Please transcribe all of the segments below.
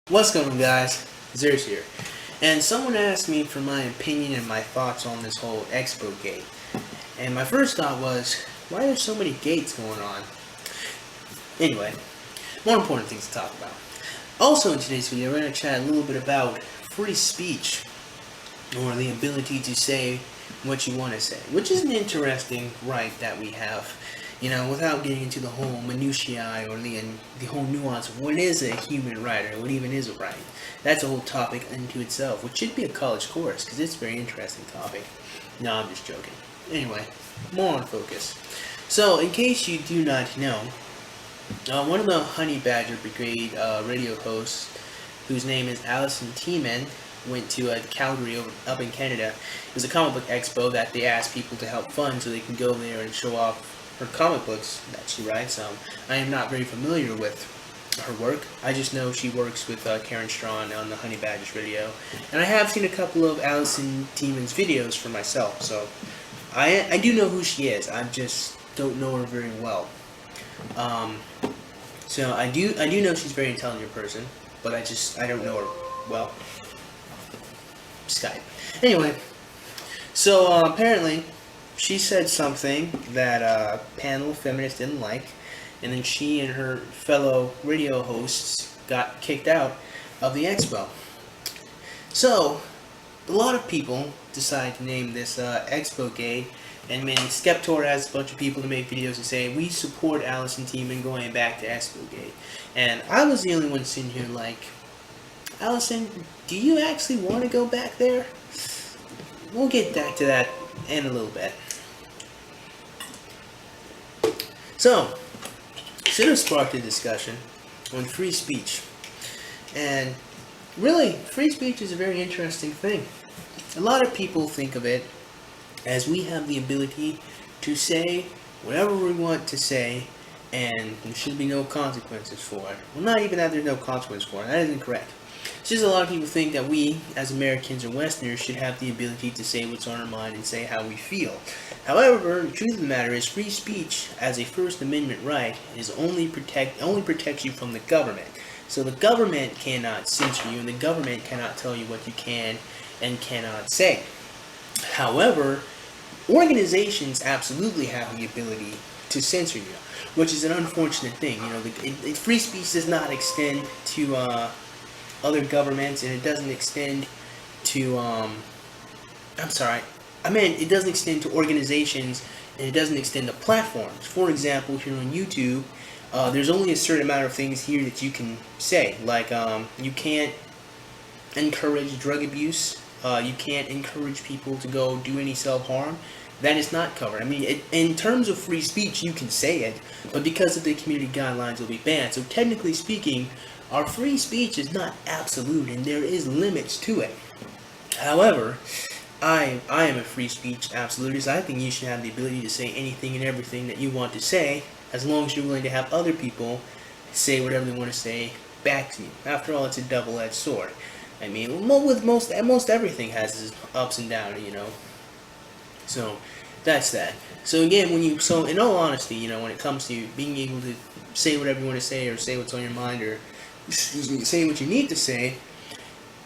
What's going on, guys? Zers here. And someone asked me for my opinion and my thoughts on this whole Expogate. And my first thought was, why are there so many gates going on? Anyway, more important things to talk about. Also in today's video, we're going to chat a little bit about free speech, or the ability to say what you want to say, which is an interesting right that we have. You know, without getting into the whole minutiae or the whole nuance of what is a human right or what even is a right. That's a whole topic unto itself, which should be a college course because it's a very interesting topic. No, I'm just joking. Anyway, more on focus. So, in case you do not know, one of the Honey Badger Brigade radio hosts, whose name is Allison T-Man, went to Calgary up in Canada. It was a comic book expo that they asked people to help fund so they can go there and show off her comic books that she writes. I am not very familiar with her work. I just know she works with Karen Strawn on the Honey Badgers video, and I have seen a couple of Allison T-Man's videos for myself, so I do know who she is. I just don't know her very well. So I do know she's a very intelligent person, but I don't know her well. Skype. Anyway, so apparently she said something that a panel of feminists didn't like, and then she and her fellow radio hosts got kicked out of the expo. So, a lot of people decided to name this Expogate, and Skeptor has a bunch of people to make videos and say, we support Allison T-Man going back to Expogate. And I was the only one sitting here like, Allison, do you actually want to go back there? We'll get back to that in a little bit. So, should have sparked a discussion on free speech. And really, free speech is a very interesting thing. A lot of people think of it as we have the ability to say whatever we want to say, and there should be no consequences for it. Well, not even that there's no consequence for it. That isn't correct. It's just a lot of people think that we, as Americans or Westerners, should have the ability to say what's on our mind and say how we feel. However, the truth of the matter is, free speech, as a First Amendment right, is only protects you from the government. So the government cannot censor you, and the government cannot tell you what you can and cannot say. However, organizations absolutely have the ability to censor you, which is an unfortunate thing. You know, free speech does not extend to other governments, and it doesn't extend to it doesn't extend to organizations, and it doesn't extend to platforms. For example, here on YouTube, there's only a certain amount of things here that you can say, like you can't encourage drug abuse, you can't encourage people to go do any self-harm. That is not covered. I mean, in terms of free speech, you can say it, but because of the community guidelines, it'll be banned. So technically speaking, our free speech is not absolute, and there is limits to it. However, I am a free speech absolutist. I think you should have the ability to say anything and everything that you want to say, as long as you're willing to have other people say whatever they want to say back to you. After all, it's a double-edged sword. I mean, with most everything has its ups and downs, you know. So that's that. So again, so in all honesty, you know, when it comes to being able to say whatever you want to say, or say what's on your mind, or say what you need to say,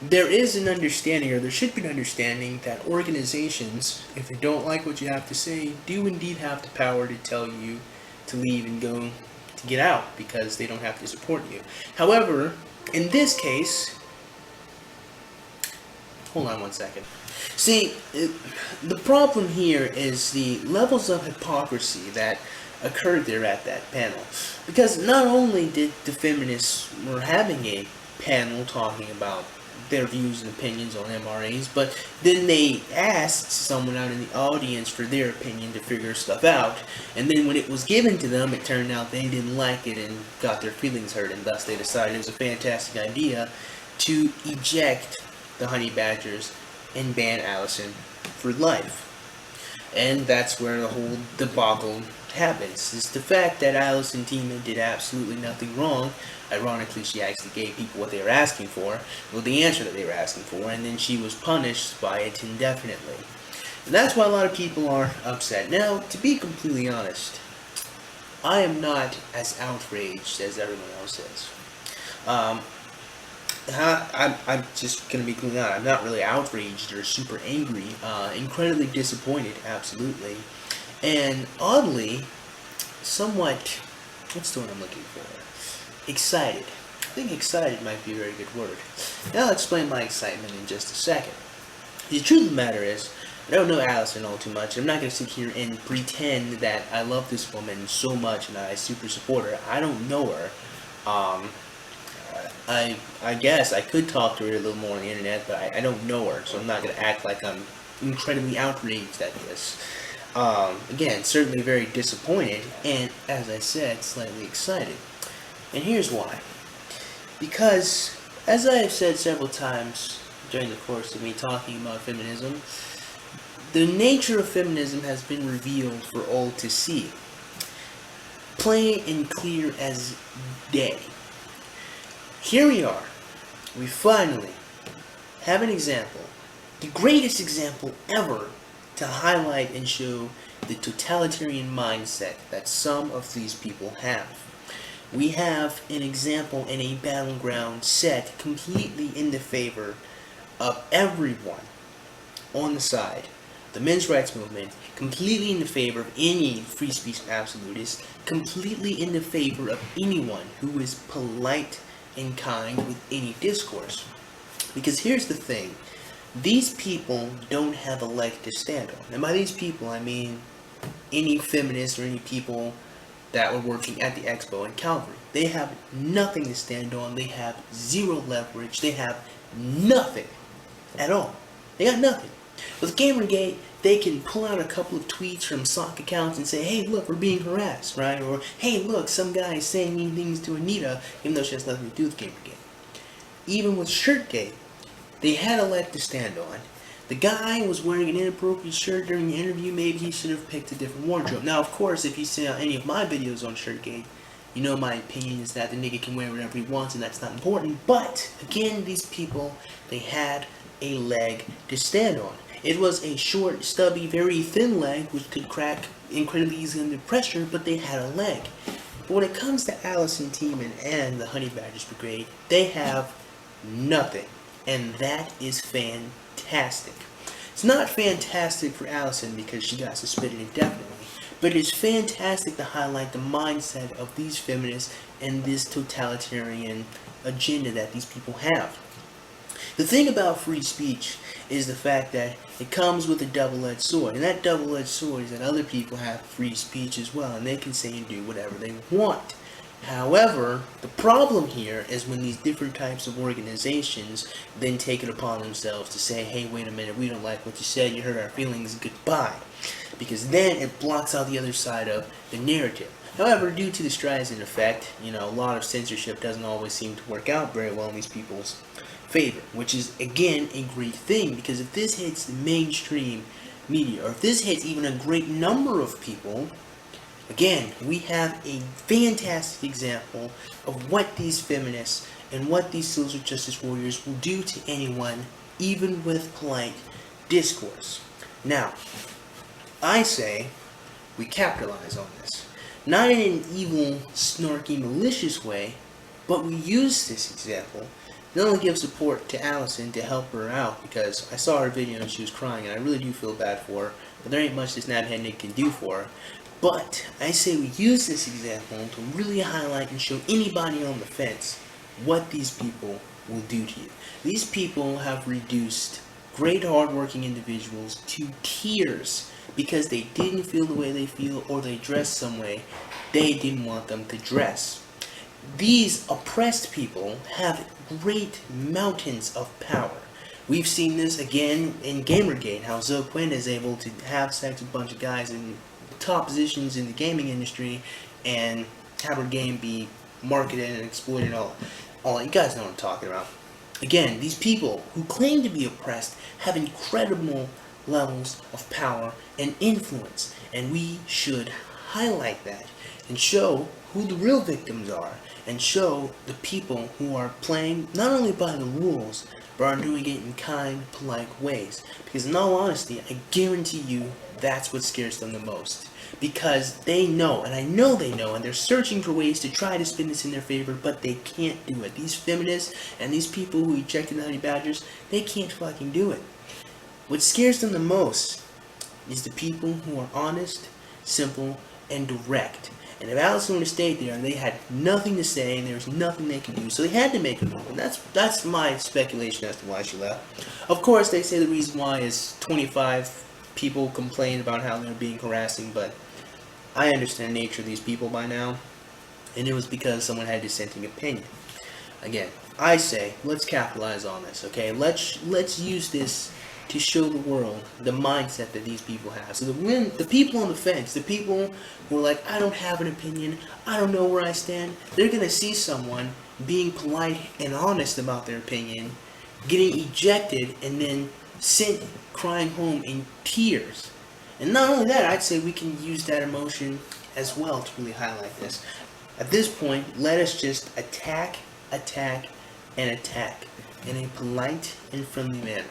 there is an understanding, or there should be an understanding, that organizations, if they don't like what you have to say, do indeed have the power to tell you to leave and go to get out, because they don't have to support you. However, in this case, hold on one second. See, the problem here is the levels of hypocrisy that occurred there at that panel. Because not only did the feminists were having a panel talking about their views and opinions on MRAs, but then they asked someone out in the audience for their opinion to figure stuff out, and then when it was given to them, it turned out they didn't like it and got their feelings hurt, and thus they decided it was a fantastic idea to eject the Honey Badgers and ban Allison for life. And that's where the whole debacle happens. It's the fact that Allison T-Man did absolutely nothing wrong. Ironically, she actually gave people what they were asking for, well, the answer that they were asking for, and then she was punished by it indefinitely. And that's why a lot of people are upset. Now, to be completely honest, I am not as outraged as everyone else is. I'm just gonna be clear out. I'm not really outraged or super angry. Incredibly disappointed, absolutely, and oddly, somewhat. What's the word I'm looking for? Excited. I think excited might be a very good word. Now I'll explain my excitement in just a second. The truth of the matter is, I don't know Allison all too much. I'm not going to sit here and pretend that I love this woman so much and I super support her. I don't know her. Um, I guess I could talk to her a little more on the internet, but I don't know her, so I'm not going to act like I'm incredibly outraged at this. Again, certainly very disappointed, and as I said, slightly excited. And here's why. Because, as I have said several times during the course of me talking about feminism, the nature of feminism has been revealed for all to see. Plain and clear as day. Here we are. We finally have an example, the greatest example ever, to highlight and show the totalitarian mindset that some of these people have. We have an example in a battleground set completely in the favor of everyone on the side. The men's rights movement, completely in the favor of any free speech absolutist, completely in the favor of anyone who is polite and kind with any discourse. Because here's the thing, these people don't have a leg to stand on. And by these people, I mean any feminists or any people that were working at the Expo in Calgary. They have nothing to stand on. They have zero leverage. They have nothing at all. They got nothing. With Gamergate, they can pull out a couple of tweets from sock accounts and say, hey, look, we're being harassed, right? Or, hey, look, some guy is saying mean things to Anita, even though she has nothing to do with Gamergate. Even with Shirtgate, they had a leg to stand on. The guy was wearing an inappropriate shirt during the interview. Maybe he should have picked a different wardrobe. Now, of course, if you see any of my videos on Shirtgate, you know my opinion is that the nigga can wear whatever he wants and that's not important. But, again, these people, they had a leg to stand on. It was a short, stubby, very thin leg which could crack incredibly easily under pressure, but they had a leg. But when it comes to Allison Tiemann and the Honey Badgers Brigade, they have nothing. And that is fantastic. It's not fantastic for Allison because she got suspended indefinitely, but it's fantastic to highlight the mindset of these feminists and this totalitarian agenda that these people have. The thing about free speech is the fact that it comes with a double-edged sword, and that double-edged sword is that other people have free speech as well, and they can say and do whatever they want. However, the problem here is when these different types of organizations then take it upon themselves to say, hey, wait a minute, we don't like what you said, you hurt our feelings, goodbye. Because then it blocks out the other side of the narrative. However, due to the Streisand effect, a lot of censorship doesn't always seem to work out very well in these people's favor, which is, again, a great thing, because if this hits the mainstream media, or if this hits even a great number of people, again, we have a fantastic example of what these feminists and what these social justice warriors will do to anyone, even with polite discourse. Now, I say we capitalize on this. Not in an evil, snarky, malicious way, but we use this example not only give support to Allison to help her out, because I saw her video and she was crying and I really do feel bad for her, but there ain't much this Nabhead Nick can do for her. But I say we use this example to really highlight and show anybody on the fence what these people will do to you. These people have reduced great hardworking individuals to tears because they didn't feel the way they feel or they dress some way they didn't want them to dress. These oppressed people have great mountains of power. We've seen this again in Gamergate, how Zoe Quinn is able to have sex with a bunch of guys in top positions in the gaming industry and have her game be marketed and exploited all you guys know what I'm talking about. Again, these people who claim to be oppressed have incredible levels of power and influence, and we should highlight that and show who the real victims are and show the people who are playing not only by the rules, but are doing it in kind, polite ways. Because in all honesty, I guarantee you that's what scares them the most. Because they know, and I know they know, and they're searching for ways to try to spin this in their favor, but they can't do it. These feminists and these people who ejected the honey badgers, they can't fucking do it. What scares them the most is the people who are honest, simple, and direct. And if Allison would have stayed there, they had nothing to say, and there was nothing they could do, so they had to make a move. And that's my speculation as to why she left. Of course, they say the reason why is 25 people complained about how they're being harassing, but I understand the nature of these people by now, and it was because someone had a dissenting opinion. Again, I say, let's capitalize on this, okay? Let's use this to show the world the mindset that these people have. So the people on the fence, the people who are like, I don't have an opinion, I don't know where I stand, they're going to see someone being polite and honest about their opinion, getting ejected, and then sent crying home in tears. And not only that, I'd say we can use that emotion as well to really highlight this. At this point, let us just attack, and attack in a polite and friendly manner.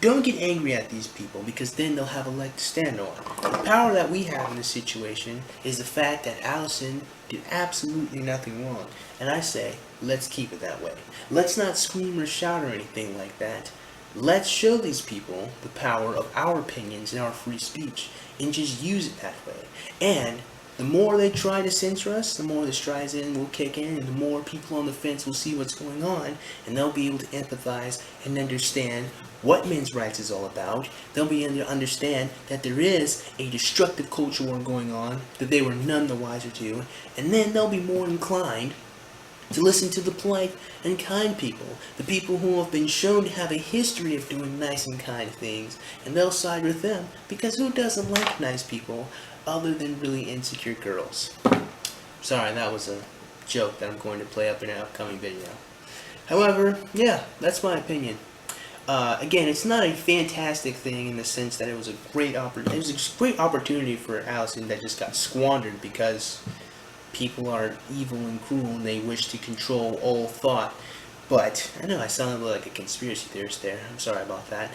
Don't get angry at these people, because then they'll have a leg to stand on. The power that we have in this situation is the fact that Allison did absolutely nothing wrong. And I say, let's keep it that way. Let's not scream or shout or anything like that. Let's show these people the power of our opinions and our free speech, and just use it that way. And the more they try to censor us, the more the strides in will kick in, and the more people on the fence will see what's going on, and they'll be able to empathize and understand what men's rights is all about. They'll be able to understand that there is a destructive culture war going on that they were none the wiser to, and then they'll be more inclined to listen to the polite and kind people, the people who have been shown to have a history of doing nice and kind things, and they'll side with them, because who doesn't like nice people other than really insecure girls? Sorry, that was a joke that I'm going to play up in an upcoming video. However, yeah, that's my opinion. Again, it's not a fantastic thing in the sense that it was a great opportunity for Allison that just got squandered because people are evil and cruel and they wish to control all thought. But I know I sounded like a conspiracy theorist there. I'm sorry about that.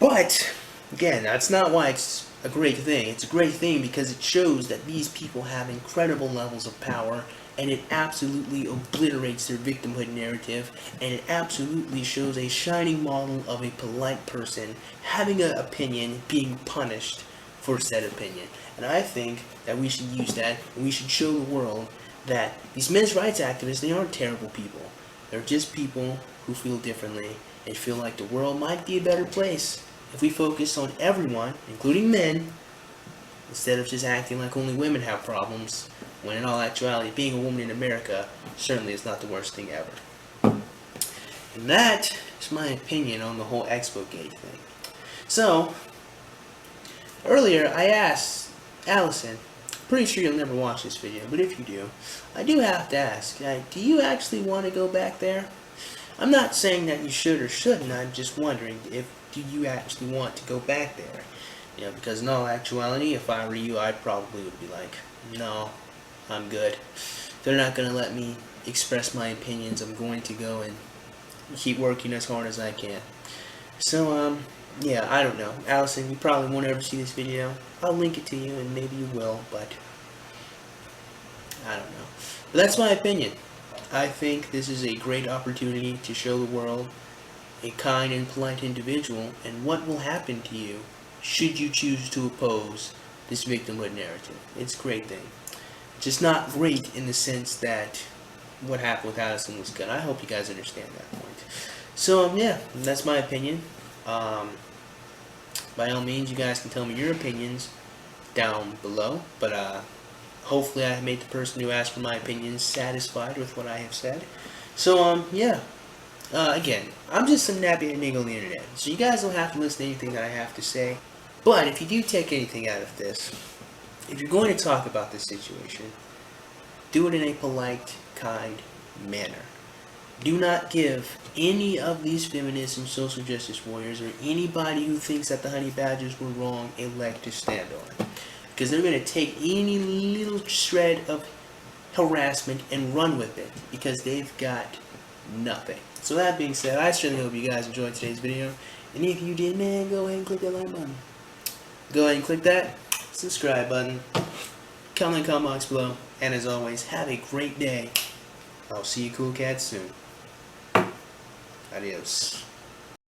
But again, that's not why it's a great thing. It's a great thing because it shows that these people have incredible levels of power, and it absolutely obliterates their victimhood narrative, and it absolutely shows a shining model of a polite person having an opinion being punished for said opinion. And I think that we should use that, and we should show the world that these men's rights activists, they aren't terrible people. They're just people who feel differently and feel like the world might be a better place if we focus on everyone, including men, instead of just acting like only women have problems, when in all actuality, being a woman in America certainly is not the worst thing ever. And that is my opinion on the whole Expogate thing. So, earlier I asked Allison, pretty sure you'll never watch this video, but if you do, I do have to ask, do you actually want to go back there? I'm not saying that you should or shouldn't, I'm just wondering, do you actually want to go back there? You know, because in all actuality, if I were you, I probably would be like, no, I'm good. They're not going to let me express my opinions. I'm going to go and keep working as hard as I can. So, yeah, I don't know. Allison, you probably won't ever see this video. I'll link it to you, and maybe you will, but I don't know. But that's my opinion. I think this is a great opportunity to show the world a kind and polite individual and what will happen to you should you choose to oppose this victimhood narrative. It's a great thing. Just not great in the sense that what happened with Allison was good. I hope you guys understand that point. So, yeah, that's my opinion. By all means, you guys can tell me your opinions down below. But hopefully I made the person who asked for my opinions satisfied with what I have said. So, yeah. Again, I'm just some nappy nigga on the internet. So you guys don't have to listen to anything that I have to say. But if you do take anything out of this, if you're going to talk about this situation, do it in a polite, kind manner. Do not give any of these feminists and social justice warriors or anybody who thinks that the honey badgers were wrong a leg to stand on. Because they're going to take any little shred of harassment and run with it, because they've got nothing. So that being said, I certainly hope you guys enjoyed today's video, and if you did, man, go ahead and click that like button. Go ahead and click that subscribe button. Comment in the comment box below, and as always, have a great day. I'll see you cool cats soon. Adios.